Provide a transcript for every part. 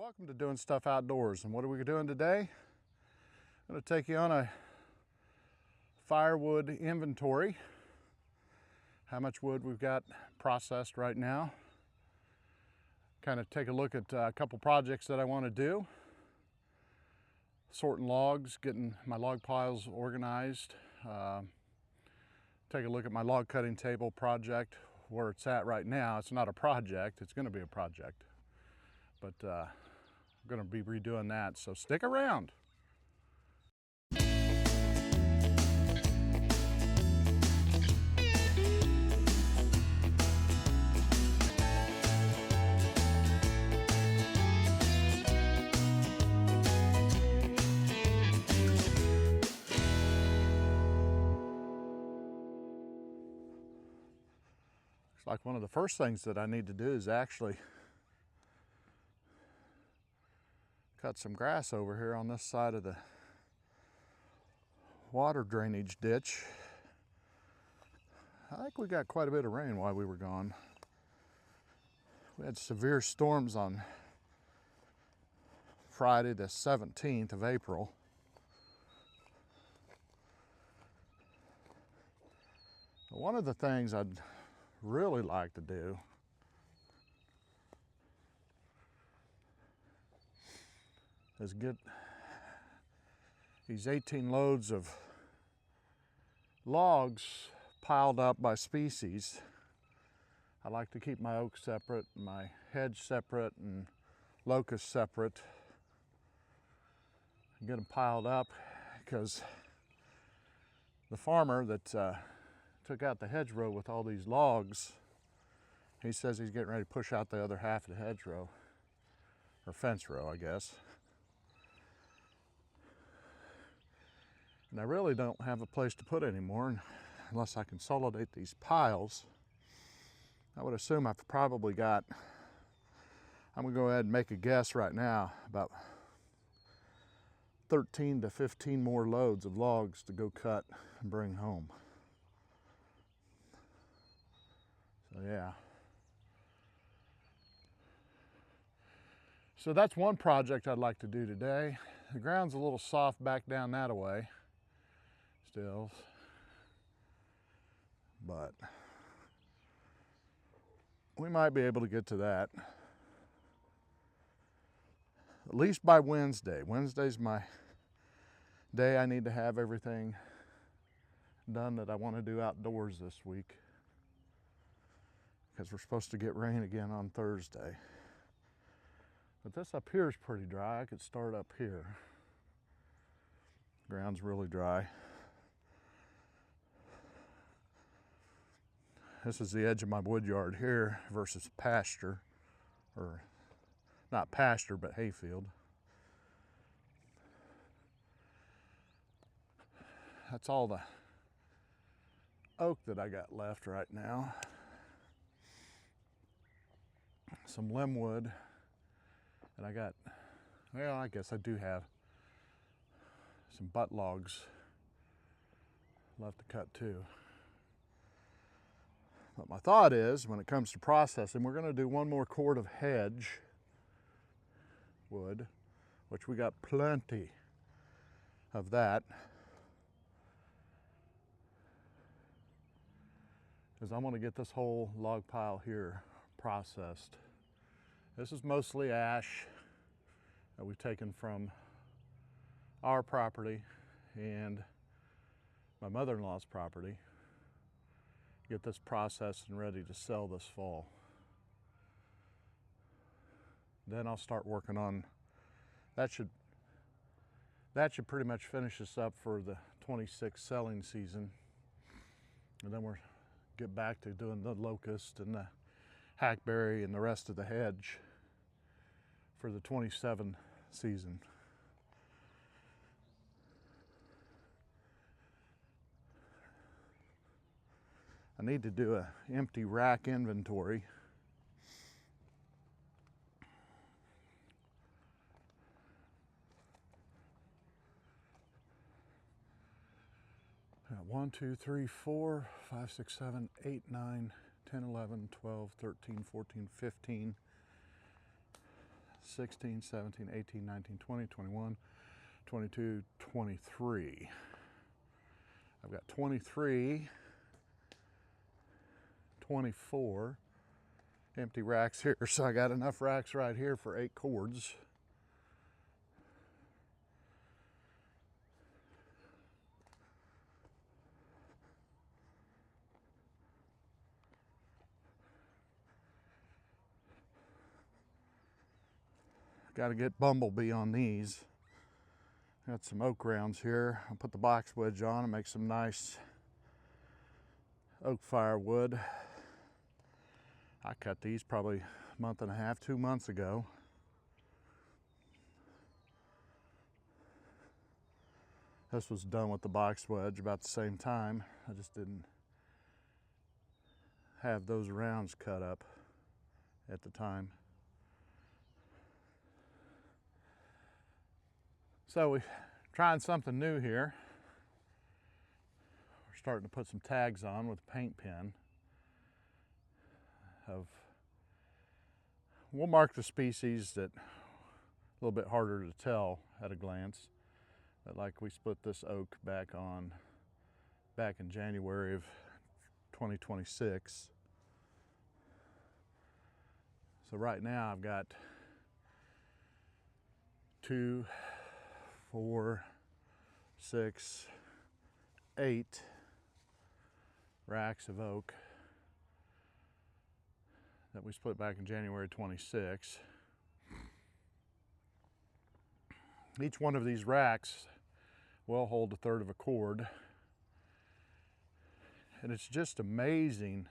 Welcome to Doing Stuff Outdoors. And what are we doing today? I'm going to take you on a firewood inventory. How much wood we've got processed right now. Kind of take a look at a couple projects that I want to do. Sorting logs, getting my log piles organized. Take a look at my log cutting table project, where it's at right now. It's not a project, it's going to be a project. But I'm going to be redoing that, so stick around. Looks like one of the first things that I need to do is actually cut some grass over here on this side of the water drainage ditch. I think we got quite a bit of rain while we were gone. We had severe storms on Friday the 17th of April. But one of the things I'd really like to do is get these 18 loads of logs piled up by species. I like to keep my oak separate, my hedge separate, and locust separate. And get them piled up because the farmer that took out the hedgerow with all these logs, he says he's getting ready to push out the other half of the hedgerow, or fence row, I guess. And I really don't have a place to put any more unless I consolidate these piles. I would assume I've probably got, I'm gonna go ahead and make a guess right now, about 13 to 15 more loads of logs to go cut and bring home. So yeah. So that's one project I'd like to do today. The ground's a little soft back down that way still, but we might be able to get to that at least by Wednesday. Wednesday's my day. I need to have everything done that I want to do outdoors this week, because we're supposed to get rain again on Thursday. But this up here is pretty dry. I could start up here. Ground's really dry. This is the edge of my wood yard here versus pasture, or not pasture, but hayfield. That's all the oak that I got left right now. Some limb wood, and I got, well, I guess I do have some butt logs left to cut too. But my thought is, when it comes to processing, we're going to do one more cord of hedge wood, which we got plenty of that, because I want to get this whole log pile here processed. This is mostly ash that we've taken from our property and my mother-in-law's property. Get this processed and ready to sell this fall. Then I'll start working on, that should pretty much finish us up for the 26 selling season. And then we'll get back to doing the locust and the hackberry and the rest of the hedge for the 27 season. I need to do an empty rack inventory. Got 1, 2, 3, 4, 5, 6, 7, 8, 9, 10, 11, 12, 13, 14, 15, 16, 17, 18, 19, 20, 21, 22, 23. I've got 23, 24 empty racks here, so I got enough racks right here for 8 cords. Got to get Bumblebee on these. Got some oak rounds here. I'll put the box wedge on and make some nice oak firewood. I cut these probably a month and a half, 2 months ago. This was done with the box wedge about the same time. I just didn't have those rounds cut up at the time. So we're trying something new here. We're starting to put some tags on with a paint pen. We'll mark the species that a little bit harder to tell at a glance. But like we split this oak back in January of 2026. So right now I've got 2, 4, 6, 8 racks of oak that we split back in January 26. Each one of these racks will hold 1/3 of a cord. And it's just amazing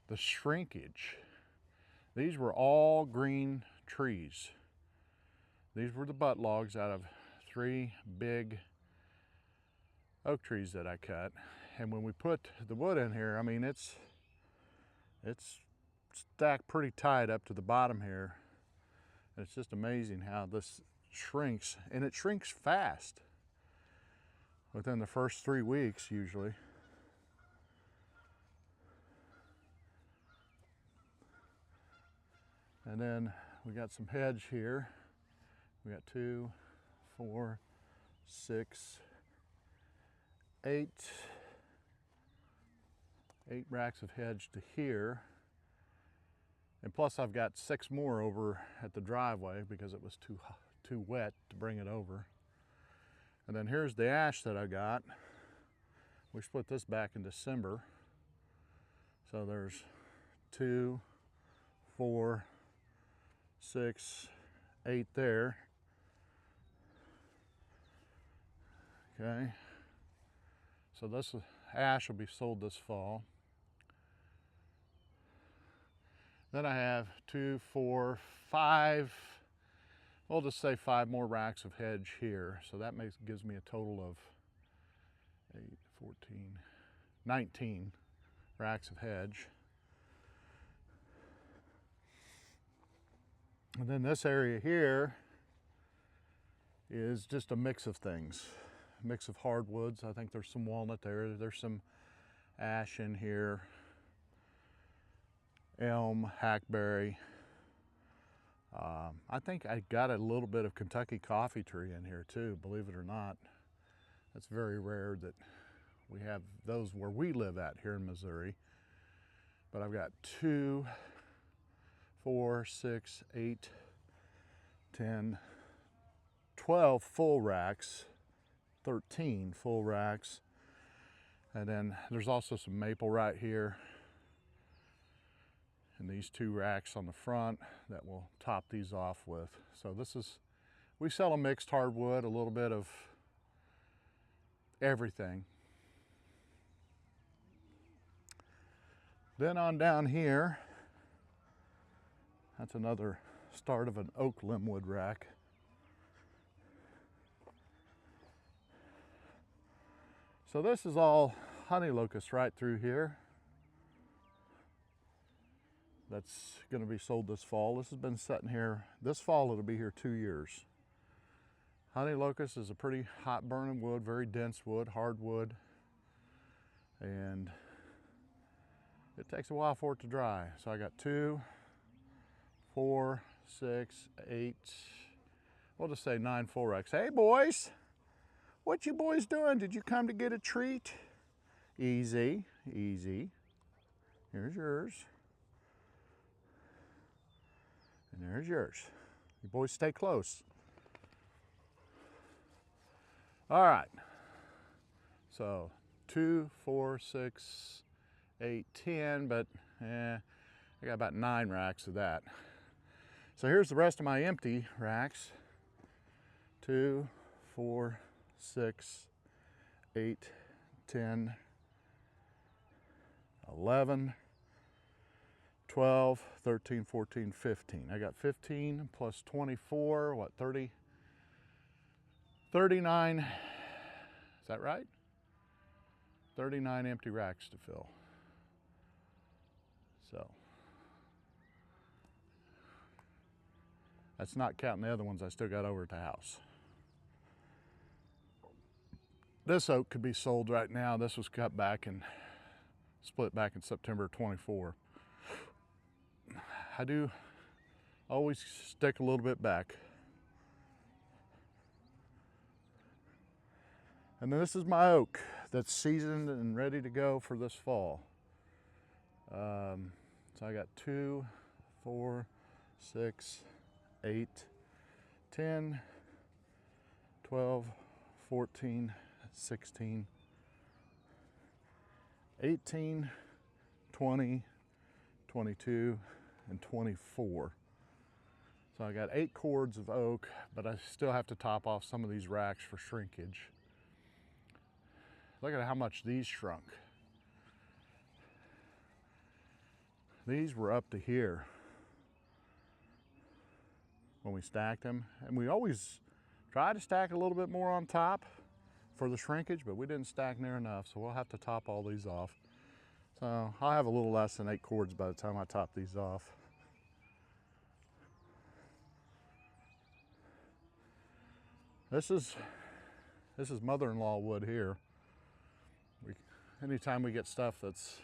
the shrinkage. These were all green trees. These were the butt logs out of 3 big oak trees that I cut. And when we put the wood in here, I mean, it's stacked pretty tight up to the bottom here. And it's just amazing how this shrinks, and it shrinks fast within the first 3 weeks usually. And then we got some hedge here. We got 2, 4, 6, 8 racks of hedge to here. And plus I've got 6 more over at the driveway because it was too wet to bring it over. And then here's the ash that I got. We split this back in December. So there's 2, 4, 6, 8 there. Okay. So this ash will be sold this fall. Then I have 2, 4, 5, we'll just say 5 more racks of hedge here. So that gives me a total of 8, 14, 19 racks of hedge. And then this area here is just a mix of things. A mix of hardwoods. I think there's some walnut there. There's some ash in here. Elm, hackberry. I think I got a little bit of Kentucky coffee tree in here too, believe it or not. It's very rare that we have those where we live at here in Missouri. But I've got 2, 4, 6, 8, 10, 12 full racks, 13 full racks. And then there's also some maple right here. And these 2 racks on the front that we'll top these off with. So this is, we sell a mixed hardwood, a little bit of everything. Then on down here, that's another start of an oak limbwood rack. So this is all honey locust right through here. That's going to be sold this fall. This has been sitting here. This fall it'll be here 2 years. Honey locust is a pretty hot burning wood, very dense wood, hardwood, and it takes a while for it to dry. So I got 2, 4, 6, 8, we'll just say 9 full racks. Hey boys, what you boys doing? Did you come to get a treat? Easy, easy. Here's yours. And there's yours. You boys stay close. All right. So 2, 4, 6, 8, 10, but I got about 9 racks of that. So here's the rest of my empty racks. 2, 4, 6, 8, 10, 11, 12, 13, 14, 15. I got 15 plus 24, what, 30? 39, is that right? 39 empty racks to fill. So, that's not counting the other ones I still got over at the house. This oak could be sold right now. This was cut back and split back in September 24. I do always stick a little bit back. And this is my oak that's seasoned and ready to go for this fall. So I got 2, 4, 6, 8, 10, 12, 14, 16, 18, 20, 22, and 24. So I got 8 cords of oak, but I still have to top off some of these racks for shrinkage. Look at how much these shrunk. These were up to here when we stacked them. And we always try to stack a little bit more on top for the shrinkage, but we didn't stack near enough, so we'll have to top all these off. So I'll have a little less than 8 cords by the time I top these off. This is mother-in-law wood here. Anytime we get stuff that's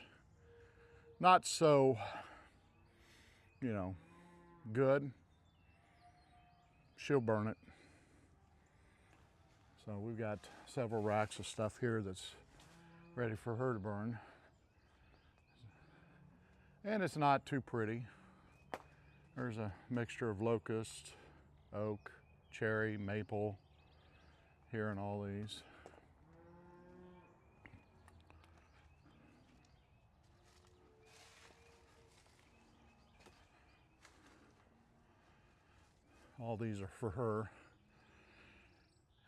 not so, you know, good, she'll burn it. So we've got several racks of stuff here that's ready for her to burn. And it's not too pretty. There's a mixture of locust, oak, cherry, maple here in all these. All these are for her.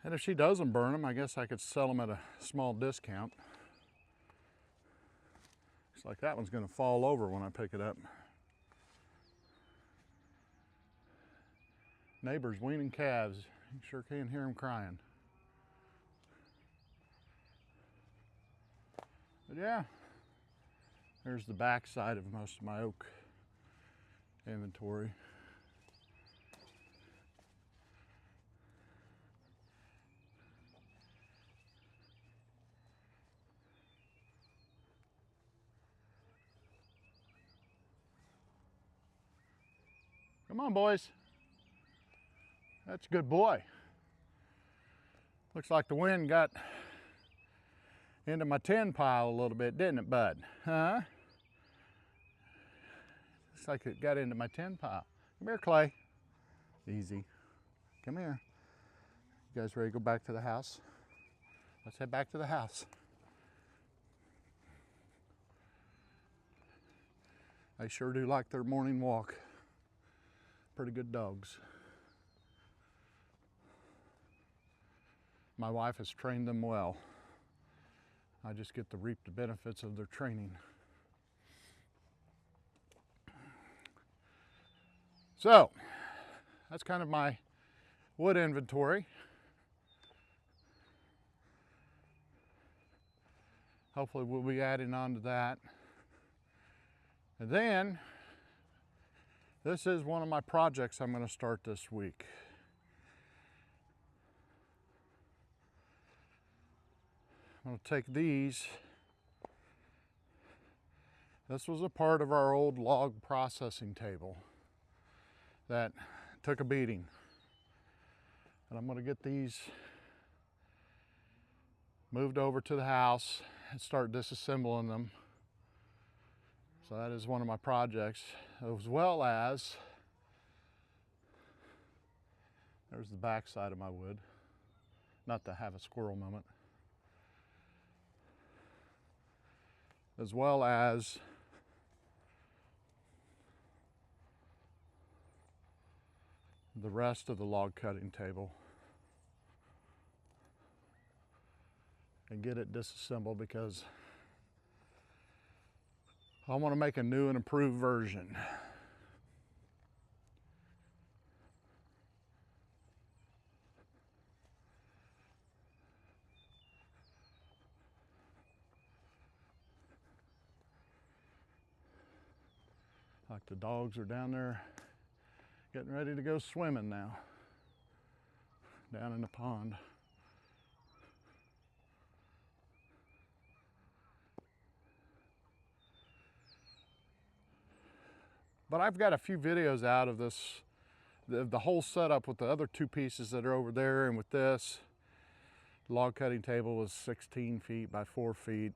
And if she doesn't burn them, I guess I could sell them at a small discount. Looks like that one's going to fall over when I pick it up. Neighbors weaning calves. You sure can hear them crying. But yeah, there's the back side of most of my oak inventory. Come on, boys. That's a good boy. Looks like the wind got into my tin pile a little bit, didn't it, bud? Huh? Looks like it got into my tin pile. Come here, Clay. Easy. Come here. You guys ready to go back to the house? Let's head back to the house. They sure do like their morning walk. Pretty good dogs. My wife has trained them well. I just get to reap the benefits of their training. So, that's kind of my wood inventory. Hopefully we'll be adding on to that. And then, this is one of my projects I'm going to start this week. I'm going to take these. This was a part of our old log processing table. that took a beating. And I'm gonna get these moved over to the house and start disassembling them. So that is one of my projects, as well as, there's the back side of my wood. Not to have a squirrel moment. As well as the rest of the log cutting table. And get it disassembled because I want to make a new and improved version. Like the dogs are down there getting ready to go swimming now, down in the pond. But I've got a few videos out of this, the whole setup with the other two pieces that are over there, and with this. The log cutting table was 16 feet by 4 feet.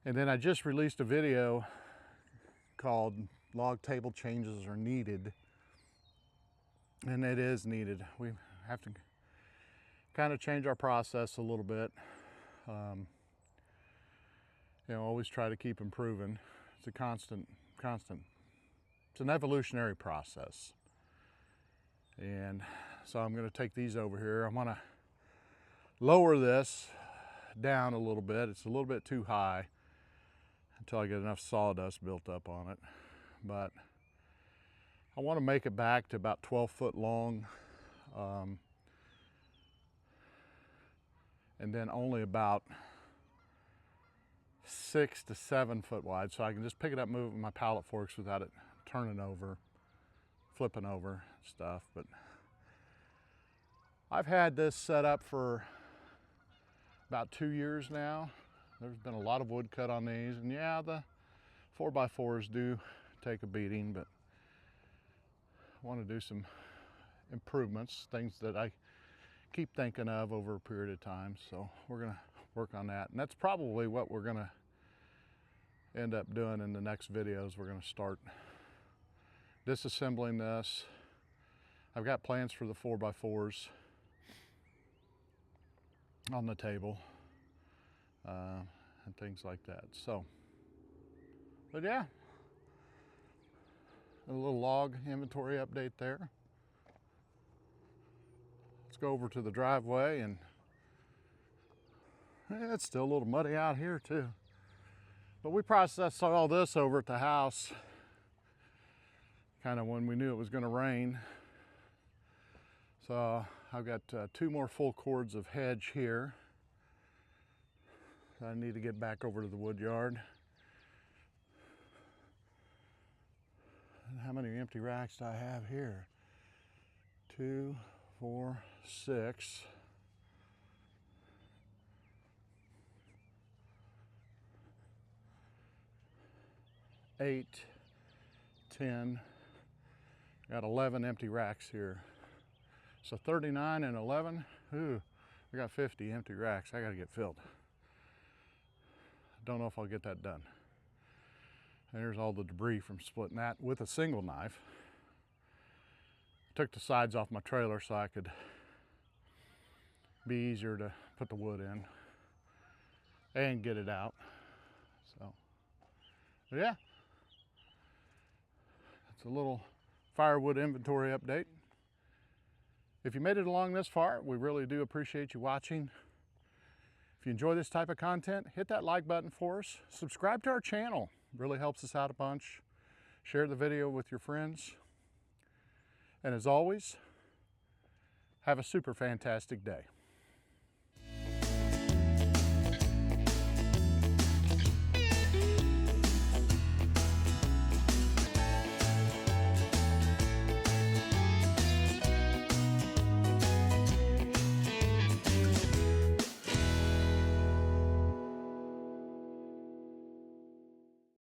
And then I just released a video called Log Table Changes Are Needed. And it is needed. We have to kind of change our process a little bit. You know, always try to keep improving. It's a constant, it's an evolutionary process. And so I'm gonna take these over here. I'm gonna lower this down a little bit. It's a little bit too high until I get enough sawdust built up on it. But I want to make it back to about 12 foot long, and then only about 6 to 7 foot wide, so I can just pick it up, move it with my pallet forks without it turning over, flipping over stuff. But I've had this set up for about 2 years now. There's been a lot of wood cut on these, and yeah, the 4x4s do take a beating, but I want to do some improvements, things that I keep thinking of over a period of time. So we're gonna work on that, and that's probably what we're gonna end up doing in the next videos. We're gonna start disassembling this. I've got plans for the 4x4s on the table, and things like that. So, but yeah, a little log inventory update there. Let's go over to the driveway, and it's still a little muddy out here too. But we processed all this over at the house kind of when we knew it was going to rain. So I've got 2 more full cords of hedge here. I need to get back over to the wood yard. And how many empty racks do I have here? 2, 4, 6. 8, 10. Got 11 empty racks here. So 39 and 11. Ooh, I got 50 empty racks. I gotta get filled. Don't know if I'll get that done. There's all the debris from splitting that with a single knife. Took the sides off my trailer so I could be easier to put the wood in and get it out. So, but yeah, it's a little firewood inventory update. If you made it along this far, we really do appreciate you watching. If you enjoy this type of content, hit that like button for us. Subscribe to our channel. It really helps us out a bunch. Share the video with your friends. And as always, have a super fantastic day.